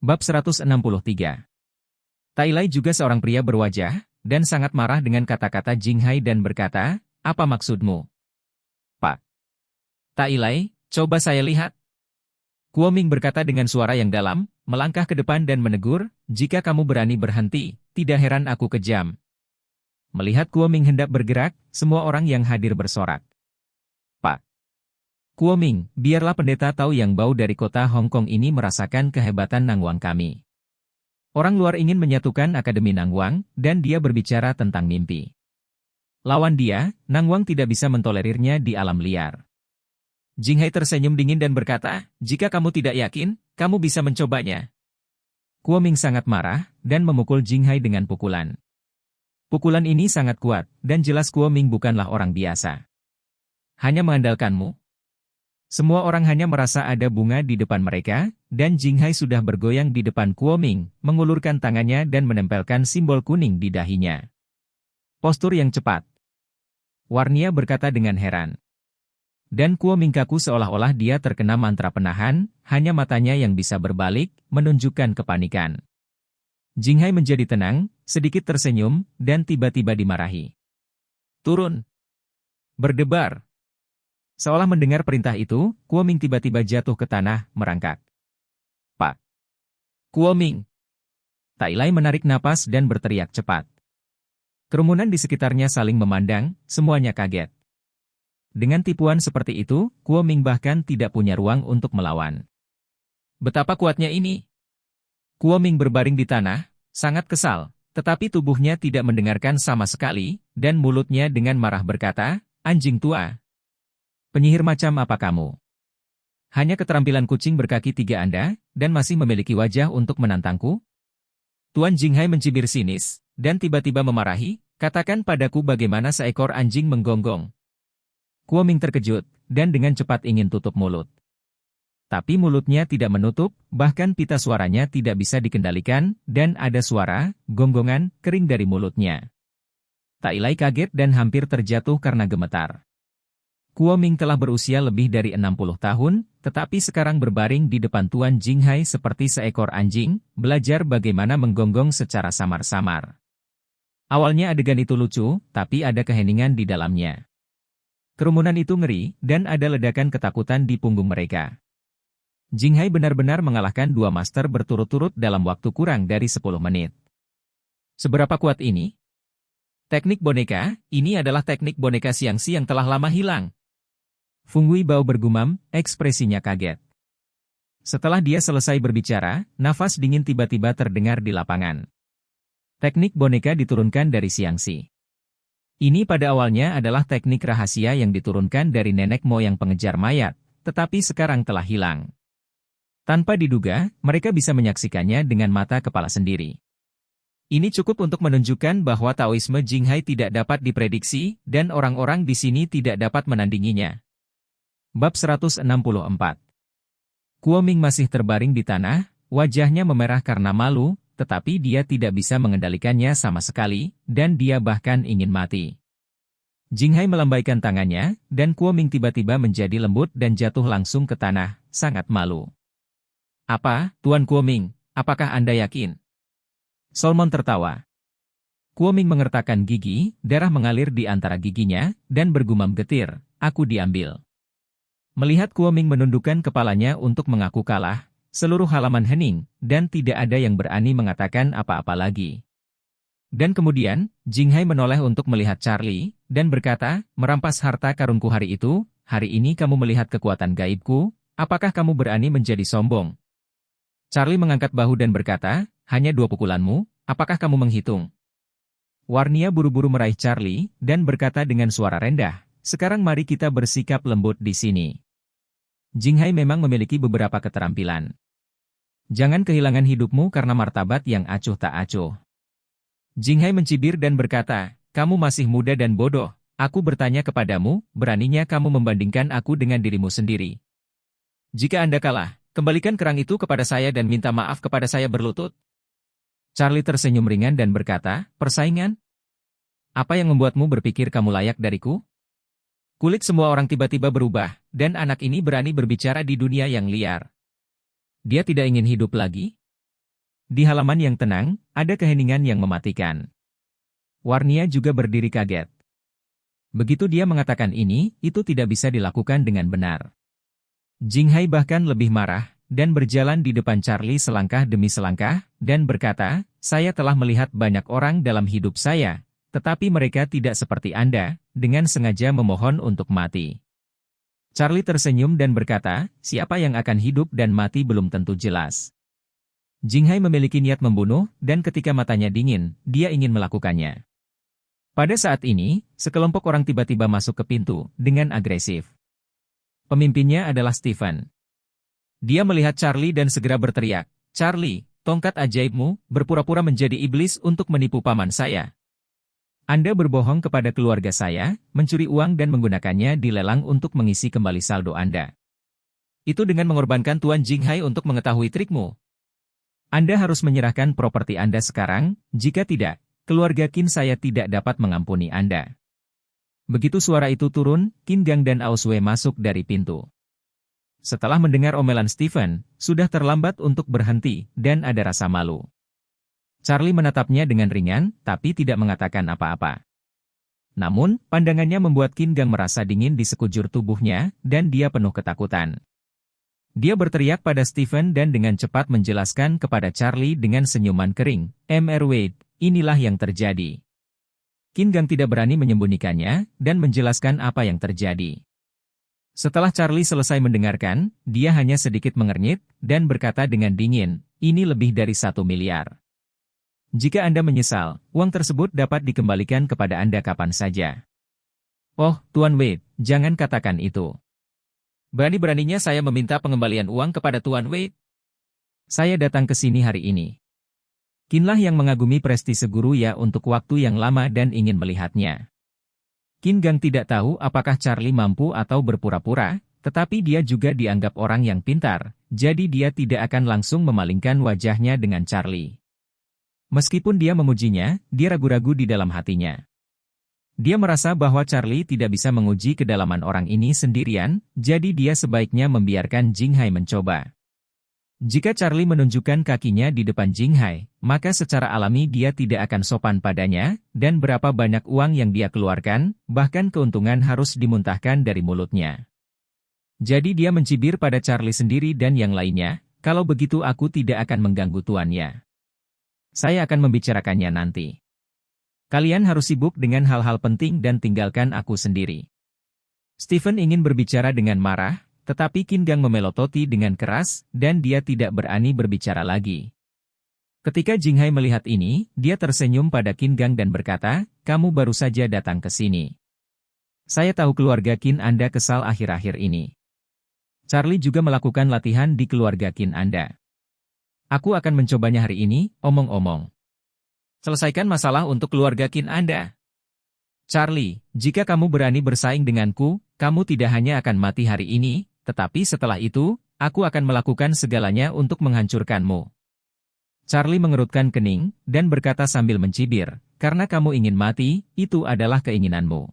Bab 163. Tailai juga seorang pria berwajah, dan sangat marah dengan kata-kata Jinghai dan berkata, "Apa maksudmu?" "Pak Tailai, coba saya lihat." Kuo Ming berkata dengan suara yang dalam, melangkah ke depan dan menegur, "Jika kamu berani berhenti, tidak heran aku kejam." Melihat Kuo Ming hendak bergerak, semua orang yang hadir bersorak. "Pak Kuo Ming, biarlah pendeta tahu yang bau dari kota Hong Kong ini merasakan kehebatan Nangwang kami. Orang luar ingin menyatukan Akademi Nangwang, dan dia berbicara tentang mimpi. Lawan dia, Nangwang tidak bisa mentolerirnya di alam liar." Jinghai tersenyum dingin dan berkata, "Jika kamu tidak yakin, kamu bisa mencobanya." Kuo Ming sangat marah, dan memukul Jinghai dengan pukulan. Pukulan ini sangat kuat, dan jelas Kuo Ming bukanlah orang biasa. "Hanya mengandalkanmu." Semua orang hanya merasa ada bunga di depan mereka, dan Jinghai sudah bergoyang di depan Kuo Ming, mengulurkan tangannya dan menempelkan simbol kuning di dahinya. "Postur yang cepat," Warnia berkata dengan heran. Dan Kuo Ming kaku seolah-olah dia terkena mantra penahan, hanya matanya yang bisa berbalik, menunjukkan kepanikan. Jinghai menjadi tenang, sedikit tersenyum, dan tiba-tiba dimarahi. "Turun!" Berdebar. Seolah mendengar perintah itu, Kuo Ming tiba-tiba jatuh ke tanah, merangkak. "Pak Kuo Ming!" Tailai menarik napas dan berteriak cepat. Kerumunan di sekitarnya saling memandang, semuanya kaget. Dengan tipuan seperti itu, Kuo Ming bahkan tidak punya ruang untuk melawan. Betapa kuatnya ini! Kuo Ming berbaring di tanah, sangat kesal, tetapi tubuhnya tidak mendengarkan sama sekali, dan mulutnya dengan marah berkata, "Anjing tua! Penyihir macam apa kamu? Hanya keterampilan kucing berkaki 3 Anda, dan masih memiliki wajah untuk menantangku?" Tuan Jinghai mencibir sinis, dan tiba-tiba memarahi, "Katakan padaku bagaimana seekor anjing menggonggong." Kuo Ming terkejut, dan dengan cepat ingin tutup mulut. Tapi mulutnya tidak menutup, bahkan pita suaranya tidak bisa dikendalikan, dan ada suara, gonggongan, kering dari mulutnya. Tailai kaget dan hampir terjatuh karena gemetar. Kuo Ming telah berusia lebih dari 60 tahun, tetapi sekarang berbaring di depan Tuan Jinghai seperti seekor anjing, belajar bagaimana menggonggong secara samar-samar. Awalnya adegan itu lucu, tapi ada keheningan di dalamnya. Kerumunan itu ngeri, dan ada ledakan ketakutan di punggung mereka. Jinghai benar-benar mengalahkan 2 master berturut-turut dalam waktu kurang dari 10 menit. Seberapa kuat ini? Teknik boneka, ini adalah teknik boneka Xiangxi yang telah lama hilang. Feng Weibao bergumam, ekspresinya kaget. Setelah dia selesai berbicara, nafas dingin tiba-tiba terdengar di lapangan. Teknik boneka diturunkan dari Xiangxi. Ini pada awalnya adalah teknik rahasia yang diturunkan dari nenek moyang pengejar mayat, tetapi sekarang telah hilang. Tanpa diduga, mereka bisa menyaksikannya dengan mata kepala sendiri. Ini cukup untuk menunjukkan bahwa Taoisme Jinghai tidak dapat diprediksi, dan orang-orang di sini tidak dapat menandinginya. Bab 164. Kuo Ming masih terbaring di tanah, wajahnya memerah karena malu, tetapi dia tidak bisa mengendalikannya sama sekali, dan dia bahkan ingin mati. Jinghai melambaikan tangannya, dan Kuo Ming tiba-tiba menjadi lembut dan jatuh langsung ke tanah, sangat malu. "Apa, Tuan Kuo Ming, apakah Anda yakin?" Solmon tertawa. Kuo Ming mengertakkan gigi, darah mengalir di antara giginya, dan bergumam getir, "Aku diambil." Melihat Kuo Ming menundukkan kepalanya untuk mengaku kalah, seluruh halaman hening, dan tidak ada yang berani mengatakan apa-apa lagi. Dan kemudian, Jinghai menoleh untuk melihat Charlie, dan berkata, "Merampas harta karunku hari itu, hari ini kamu melihat kekuatan gaibku, apakah kamu berani menjadi sombong?" Charlie mengangkat bahu dan berkata, "Hanya 2 pukulanmu, apakah kamu menghitung?" Warnia buru-buru meraih Charlie, dan berkata dengan suara rendah, "Sekarang mari kita bersikap lembut di sini." Jinghai memang memiliki beberapa keterampilan. Jangan kehilangan hidupmu karena martabat yang acuh tak acuh. Jinghai mencibir dan berkata, "Kamu masih muda dan bodoh. Aku bertanya kepadamu, beraninya kamu membandingkan aku dengan dirimu sendiri? Jika Anda kalah, kembalikan kerang itu kepada saya dan minta maaf kepada saya berlutut." Charlie tersenyum ringan dan berkata, "Persaingan? Apa yang membuatmu berpikir kamu layak dariku?" Kulit semua orang tiba-tiba berubah, dan anak ini berani berbicara di dunia yang liar. Dia tidak ingin hidup lagi? di halaman yang tenang, ada keheningan yang mematikan. Warnia juga berdiri kaget. Begitu dia mengatakan ini, itu tidak bisa dilakukan dengan benar. Jinghai bahkan lebih marah, dan berjalan di depan Charlie selangkah demi selangkah, dan berkata, saya telah melihat banyak orang dalam hidup saya, tetapi mereka tidak seperti Anda, dengan sengaja memohon untuk mati. Charlie tersenyum dan berkata, siapa yang akan hidup dan mati belum tentu jelas. Jinghai memiliki niat membunuh, dan ketika matanya dingin, dia ingin melakukannya. Pada saat ini, sekelompok orang tiba-tiba masuk ke pintu, dengan agresif. Pemimpinnya adalah Stephen. Dia melihat Charlie dan segera berteriak, Charlie, tongkat ajaibmu, berpura-pura menjadi iblis untuk menipu paman saya. Anda berbohong kepada keluarga saya, mencuri uang dan menggunakannya di lelang untuk mengisi kembali saldo Anda. Itu dengan mengorbankan Tuan Jinghai untuk mengetahui trikmu. Anda harus menyerahkan properti Anda sekarang, jika tidak, keluarga Qin saya tidak dapat mengampuni Anda. Begitu suara itu turun, Qin Gang dan Aoswei masuk dari pintu. Setelah mendengar omelan Stephen, sudah terlambat untuk berhenti, dan ada rasa malu. Charlie menatapnya dengan ringan, tapi tidak mengatakan apa-apa. Namun, pandangannya membuat Qin Gang merasa dingin di sekujur tubuhnya, dan dia penuh ketakutan. Dia berteriak pada Stephen dan dengan cepat menjelaskan kepada Charlie dengan senyuman kering, Mr. Wade, inilah yang terjadi. Qin Gang tidak berani menyembunyikannya, dan menjelaskan apa yang terjadi. Setelah Charlie selesai mendengarkan, dia hanya sedikit mengernyit, dan berkata dengan dingin, ini lebih dari 1 miliar. Jika Anda menyesal, uang tersebut dapat dikembalikan kepada Anda kapan saja. Oh, Tuan Wade, jangan katakan itu. Berani-beraninya saya meminta pengembalian uang kepada Tuan Wade. Saya datang ke sini hari ini. Qinlah yang mengagumi prestise guru ya untuk waktu yang lama dan ingin melihatnya. Qin Gang tidak tahu apakah Charlie mampu atau berpura-pura, tetapi dia juga dianggap orang yang pintar, jadi dia tidak akan langsung memalingkan wajahnya dengan Charlie. Meskipun dia memujinya, dia ragu-ragu di dalam hatinya. Dia merasa bahwa Charlie tidak bisa menguji kedalaman orang ini sendirian, jadi dia sebaiknya membiarkan Jinghai mencoba. Jika Charlie menunjukkan kakinya di depan Jinghai, maka secara alami dia tidak akan sopan padanya, dan berapa banyak uang yang dia keluarkan, bahkan keuntungan harus dimuntahkan dari mulutnya. Jadi dia mencibir pada Charlie sendiri dan yang lainnya, kalau begitu aku tidak akan mengganggu tuannya. Saya akan membicarakannya nanti. Kalian harus sibuk dengan hal-hal penting dan tinggalkan aku sendiri. Stephen ingin berbicara dengan marah, tetapi Qin Gang memelototi dengan keras, dan dia tidak berani berbicara lagi. Ketika Jinghai melihat ini, dia tersenyum pada Qin Gang dan berkata, kamu baru saja datang ke sini. Saya tahu keluarga Qin Anda kesal akhir-akhir ini. Charlie juga melakukan latihan di keluarga Qin Anda. Aku akan mencobanya hari ini, omong-omong. Selesaikan masalah untuk keluarga Qin Anda. Charlie, jika kamu berani bersaing denganku, kamu tidak hanya akan mati hari ini, tetapi setelah itu, aku akan melakukan segalanya untuk menghancurkanmu. Charlie mengerutkan kening, dan berkata sambil mencibir, karena kamu ingin mati, itu adalah keinginanmu.